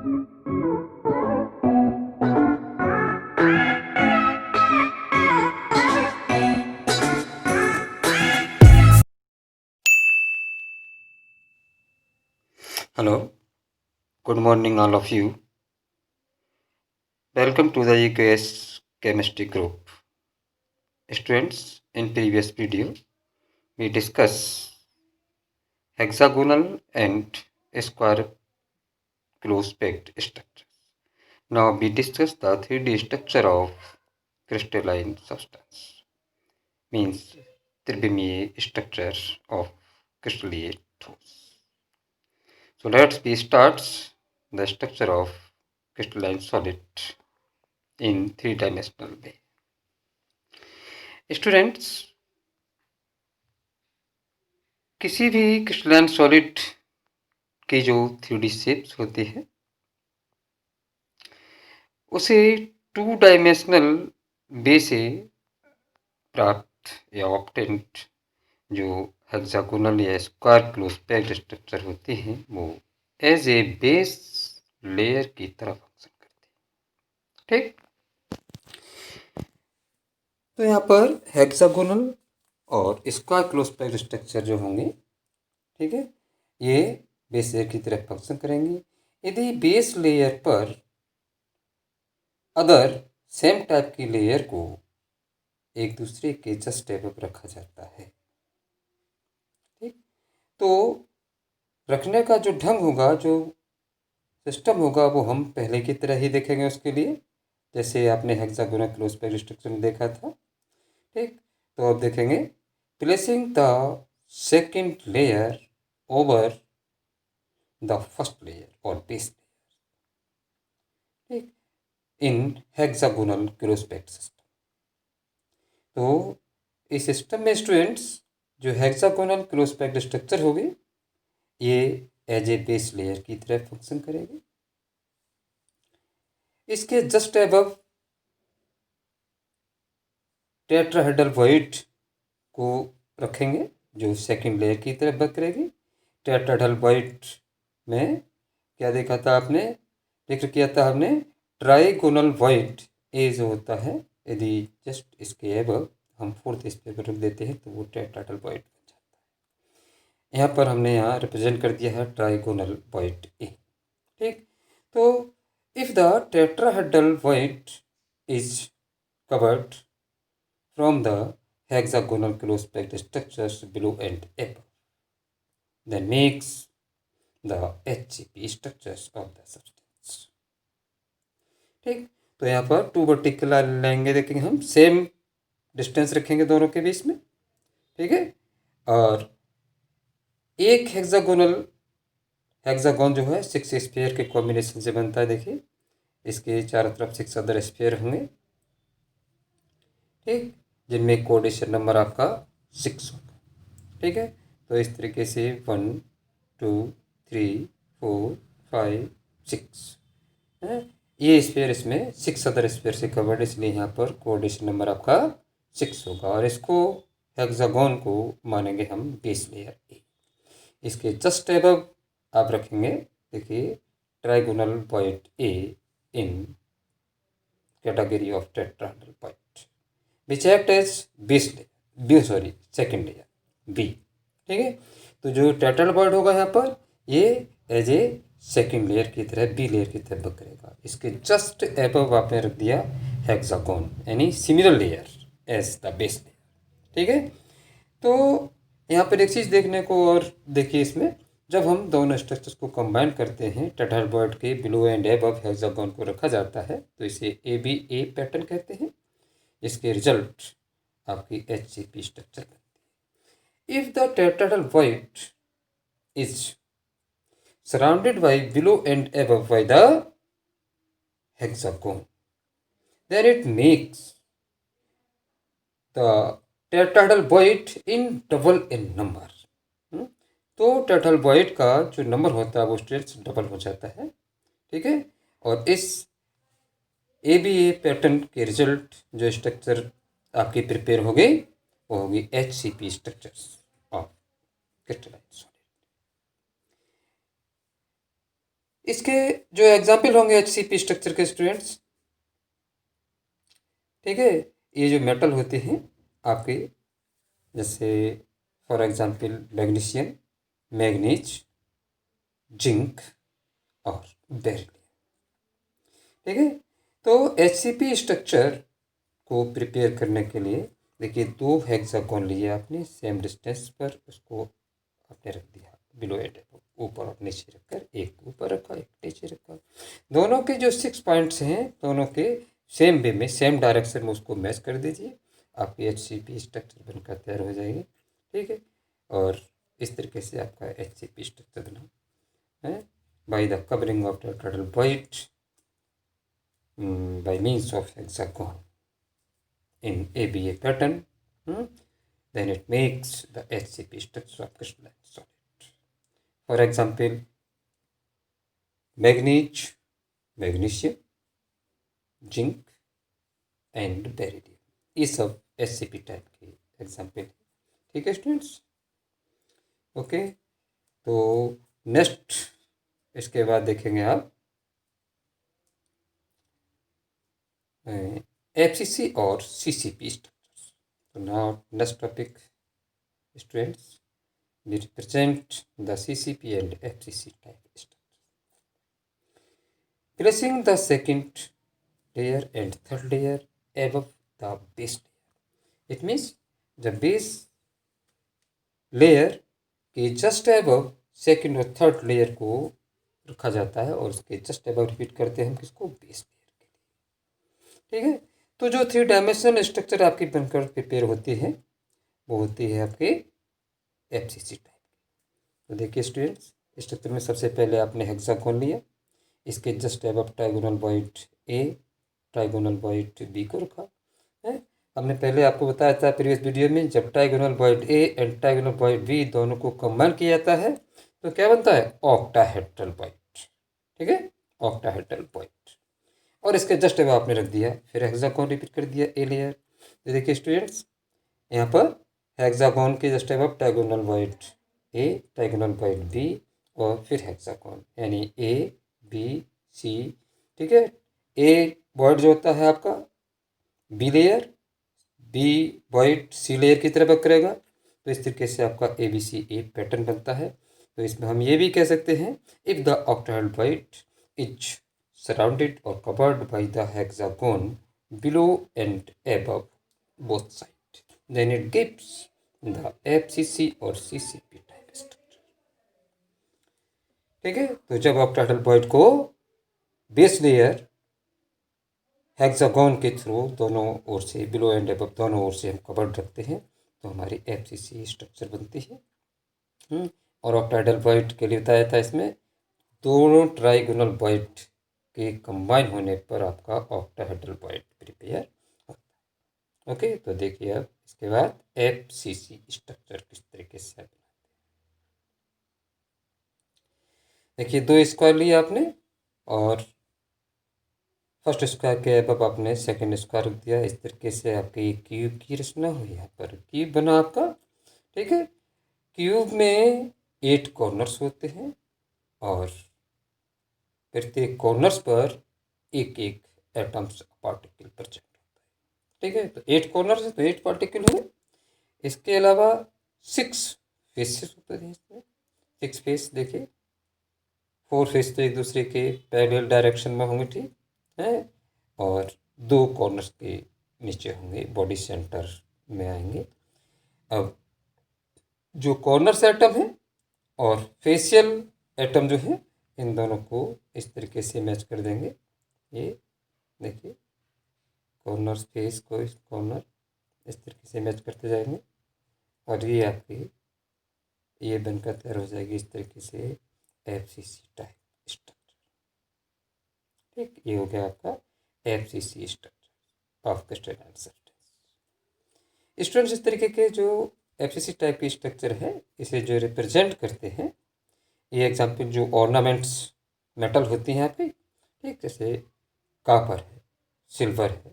Hello, good morning, all of you. Welcome to the EQS chemistry group. Students, in previous video, we discuss hexagonal and square close-packed structures. Now we discuss the 3D structure of crystalline substance, means trivium structure of crystallite ठोस. So let's be starts the structure of crystalline solid in three-dimensional way. Students, किसी भी crystalline solid की जो 3D shapes होती है उसे 2 dimensional वे से प्राप्त या ऑब्टेन्ड जो हेक्सागोनल या स्क्वायर क्लोज पैक्ड स्ट्रक्चर होते हैं वो एज ए बेस लेयर की तरह फंक्शन करते हैं. ठीक, तो यहाँ पर हेक्सागोनल और स्क्वायर क्लोज पैक्ड स्ट्रक्चर जो होंगे, ठीक है, ये बेस लेयर की तरह फंक्शन करेंगे. यदि बेस लेयर पर अदर सेम टाइप की लेयर को एक दूसरे के जस्ट एबव रखा जाता है. ठीक, तो रखने का जो ढंग होगा, जो सिस्टम होगा, वो हम पहले की तरह ही देखेंगे. उसके लिए जैसे आपने हेक्सागोनल क्लोज पैक्ड स्ट्रक्चर में देखा था. ठीक, तो अब देखेंगे placing the second layer over the first layer और बेस लेयर, ठीक, इन हेक्सागोनल क्लोज पैक्ड सिस्टम. तो इस सिस्टम में स्टूडेंट्स जो हेक्सागोनल क्लोज पैक्ड स्ट्रक्चर होगी ये एज ए बेस लेयर की तरह फंक्शन करेगी. इसके जस्ट एबव टेट्राहेड्रल वॉइड को रखेंगे जो सेकंड लेयर की तरह वर्क करेगी. टेट्राहेड्रल वॉइड में क्या देखा था आपने, जिक्र किया था हमने, ट्राइगोनल वॉइड ए जो होता है, यदि जस्ट इसके एबव हम फोर्थ स्पेयर पर रख देते हैं तो वो टेट्राहेड्रल वॉइड बन जाता है. यहाँ पर हमने यहाँ रिप्रेजेंट कर दिया है ट्राइगोनल वॉइड ए. ठीक, तो if the tetrahedral void is covered from the hexagonal close packed structures below and above, then makes the HCP structures of the substance. ठीक, तो यहाँ पर 2 वर्टिकल लेंगे, देखेंगे हम सेम डिस्टेंस रखेंगे दोनों के बीच में. ठीक है, और एक हेक्सागोन जो है 6 स्फीयर के कॉम्बिनेशन से बनता है. देखिए इसके चारों तरफ 6 अदर स्फीयर होंगे, ठीक, जिनमें कोऑर्डिनेशन नंबर आपका 6 होगा. ठीक है, तो इस तरीके से 1 2 3 4 5 6 है. ये स्फीयर इसमें 6 अदर स्फीयर से कवर्ड, इसलिए यहाँ पर कोऑर्डिनेशन नंबर आपका 6 होगा. और इसको हेक्सागोन को मानेंगे हम बेस लेयर ए. इसके जस्ट एबव आप रखेंगे, देखिए, trigonal void A in category of tetrahedral void which act as base layer, second layer B. ठीक है, तो जो टेट्राहेड्रल वॉइड होगा यहाँ पर ये एज ए सेकेंड लेयर की तरह, बी लेयर की तरह वर्क करेगा. इसके जस्ट एबव आपने रख दिया हेक्सागोन, यानी similar layer as the base layer. ठीक है, तो यहाँ पर एक चीज़ देखने को और देखिए, इसमें जब हम दोनों स्ट्रक्चर्स को कंबाइन करते हैं, टेट्राहेड्रल वॉइड के बिलो एंड एबव हेक्सागोन को रखा जाता है, तो इसे ABA पैटर्न कहते हैं. इसके रिजल्ट आपकी HCP स्ट्रक्चर बनती है. If the tetrahedral void is surrounded by below and above by the hexagon, then it makes the tetrahedral void in double in number. तो टेट्राहेड्रल वॉइड का जो नंबर होता है वो स्ट्रेट्स डबल हो जाता है. ठीक है, और इस ABA पैटर्न के रिजल्ट जो स्ट्रक्चर आपकी प्रिपेयर हो गई वो होगी HCP structures of crystalline solid. इसके जो एग्जाम्पल होंगे HCP स्ट्रक्चर के स्टूडेंट्स, ठीक है, ये जो मेटल होते हैं आपके, जैसे for example magnesium, manganese, zinc और बेरिलियम, ठीक है। तो HCP स्ट्रक्चर को प्रिपेयर करने के लिए देखिए 2 हेक्सागोन लिए आपने सेम डिस्टेंस पर, उसको आपने रख दिया बिलो एंड ऊपर और नीचे रखकर, एक ऊपर रखा एक नीचे रखा। दोनों के जो 6 पॉइंट्स हैं दोनों के सेम वे में सेम डायरेक्शन में उसको मैच कर दीजिए, आपकी HCP स्ट्रक्चर बनकर तैयार हो जाएगी, ठीक है। और इस तरीके से आपका HCP स्ट्रक्चर बना है by the covering of the total white by means of hexagon in ABA pattern, then it makes the HCP structure of crystalline solid. For example, magnesium, zinc and beryllium, ये सब HCP type के example, ठीक है students. Okay, तो next इसके बाद देखेंगे आप FCC और CCP structures. So now next topic, students, we represent the CCP and FCC type structures. Placing the second layer and third layer above the base layer. It means the base layer के just above second और third layer को रखा जाता है और उसके just above repeat करते हैं हम किसको, बेस लेयर के लिए, ठीक है। तो जो 3 डायमेंशनल स्ट्रक्चर आपकी बनकर प्रिपेयर होती है वो होती है आपके FCC टाइप की। तो देखिए स्टूडेंट्स, स्ट्रक्चर में सबसे पहले आपने हेक्सागोन लिया, इसके just above trigonal point A, trigonal point B को रखा है। हमने पहले आपको बताया था प्रीवियस वीडियो में, जब trigonal point A and trigonal point B दोनों को कंबाइन किया जाता है तो क्या बनता है, ऑक्टाहेड्रल पॉइंट, ठीक है, ऑक्टाहेड्रल पॉइंट। और इसके जस्ट अब आपने रख दिया, फिर हेक्सागोन रिपीट कर दिया ए लेयर। तो देखिए स्टूडेंट्स, यहाँ पर हेक्सागोन के जस्ट अब trigonal point A, trigonal point B और फिर हेक्सागोन, यानी ए बी सी, ठीक है। ए पॉइंट जो होता है आपका B layer, B point C layer की तरफ करेगा, तो इस तरीके से आपका ABC ए पैटर्न बनता है। तो इसमें हम ये भी कह सकते हैं, if the octahedral point is surrounded or covered by the hexagon below and above both sides, then it gives the FCC or CCP type structure, ठीक है। तो जब ऑक्टाहेड्रल पॉइंट को बेस लेयर हेक्सागोन के थ्रू दोनों ओर से, below and above दोनों ओर से हम कवर्ड रखते हैं तो हमारी FCC स्ट्रक्चर बनती है। और ऑक्टाहेड्रल पॉइंट के लिए बताया था इसमें दोनों ट्राइगोनल पॉइंट के कंबाइन होने पर आपका ऑक्टाहेड्रल पॉइंट प्रिपेयर होता है। ओके, तो देखिए अब इसके बाद FCC स्ट्रक्चर किस तरीके से बनाते हैं। देखिए 2 स्क्वायर लिए आपने और फर्स्ट स्क्वायर के अब आपने सेकंड स्क्वायर रख दिया, इस तरीके से आपकी क्यूब की रचना हुई। यहाँ पर क्यूब बना आपका, ठीक है। क्यूब में 8 कॉर्नर्स होते हैं और प्रत्येक कॉर्नर्स पर एक एक एटम्स पार्टिकल प्रेजेंट होता है, ठीक है। तो 8 कॉर्नर्स है तो 8 पार्टिकल हुए। इसके अलावा 6 फेसेस होते हैं इसमें, 6 फेस देखिए, 4 फेस तो एक दूसरे के पैरेलल डायरेक्शन में होंगे, ठीक है, और 2 कॉर्नर्स के नीचे होंगे, बॉडी सेंटर में आएंगे। अब जो कॉर्नर्स एटम है और फेशियल एटम जो है, इन दोनों को इस तरीके से मैच कर देंगे। ये देखिए कॉर्नर फेस को इस कॉर्नर इस तरीके से मैच करते जाएंगे और ये आपकी ये बनकर तैयार हो जाएगी इस तरीके से FCC टाइप स्ट्रक्चर, ठीक। ये हो गया आपका FCC structure of crystalline substance. Students, इस तरीके के जो FCC टाइप की स्ट्रक्चर है, इसे जो रिप्रेजेंट करते हैं, ये एग्जाम्पल जो ऑर्नामेंट्स मेटल होती हैं यहाँ पे, ठीक, जैसे कॉपर है, सिल्वर है,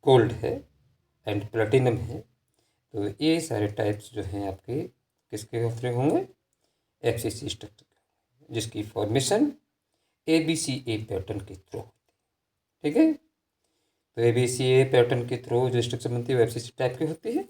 गोल्ड है एंड प्लेटिनम है। तो ये सारे टाइप्स जो हैं आपके किसके होते होंगे, FCC स्ट्रक्चर, जिसकी फॉर्मेशन ABCA पैटर्न के थ्रू। ठीक है, तो ABCA पैटर्न के थ्रू जो स्ट्रक्चर बनती है वो FCC टाइप की होती है।